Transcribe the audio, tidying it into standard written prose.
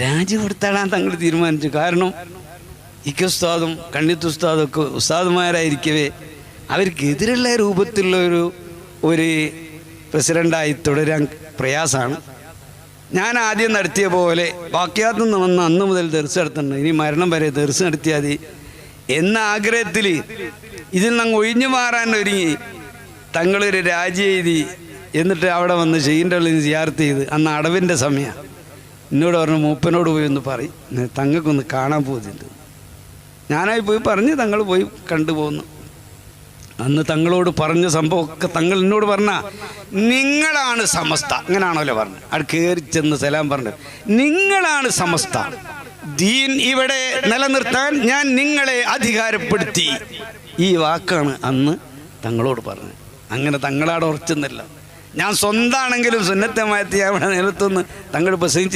രാജിപ്പെടുത്താൻ തങ്ങൾ തീരുമാനിച്ചു. കാരണം ഇക്കുസ്താദും കണ്ണിത്ത് ഉസ്താദും ഒക്കെ ഉസ്താദുമാരായിരിക്കവേ അവർക്കെതിരുള്ള രൂപത്തിലുള്ള ഒരു പ്രസിഡൻ്റായി തുടരാൻ പ്രയാസമാണ്. ഞാൻ ആദ്യം നടത്തിയ പോലെ ബാക്കിയാത്തു നിന്ന് വന്ന് അന്ന് മുതൽ ദർസ് നടത്തുന്നുണ്ട്. ഇനി മരണം വരെ ദർസ് നടത്തിയാൽ മതി എന്ന ആഗ്രഹത്തിൽ ഇതിൽ നിന്ന് ഒഴിഞ്ഞു മാറാൻ ഒരുങ്ങി തങ്ങളൊരു രാജി എഴുതി. എന്നിട്ട് അവിടെ വന്ന് ഷെയ്ഖിൻ്റെ ഉള്ളിൽ സിയാറത്ത് ചെയ്ത് അന്ന് അടവിൻ്റെ സമയമാണ്. എന്നോട് പറഞ്ഞു മൂപ്പനോട് പോയി ഒന്ന് പറയും, തങ്ങൾക്കൊന്ന് കാണാൻ പോകുന്നുണ്ട്. ഞാനായി പോയി പറഞ്ഞ് തങ്ങൾ പോയി കണ്ടുപോകുന്നു. അന്ന് തങ്ങളോട് പറഞ്ഞ സംഭവമൊക്കെ തങ്ങൾ എന്നോട് പറഞ്ഞ നിങ്ങളാണ് സമസ്ത, അങ്ങനെയാണല്ലോ പറഞ്ഞത്. അവിടെ കയറി ചെന്ന് സലാം പറഞ്ഞത് നിങ്ങളാണ് സമസ്ത, ദീൻ ഇവിടെ നിലനിർത്താൻ ഞാൻ നിങ്ങളെ അധികാരപ്പെടുത്തി. ഈ വാക്കാണ് അന്ന് തങ്ങളോട് പറഞ്ഞത്. അങ്ങനെ തങ്ങളാടെ ഉറച്ചെന്നില്ല. ഞാൻ സ്വന്തമാണെങ്കിലും സുന്നത്തമായത്തി അവിടെ നിലത്തുനിന്ന് തങ്ങൾ പ്രസംഗിച്ച്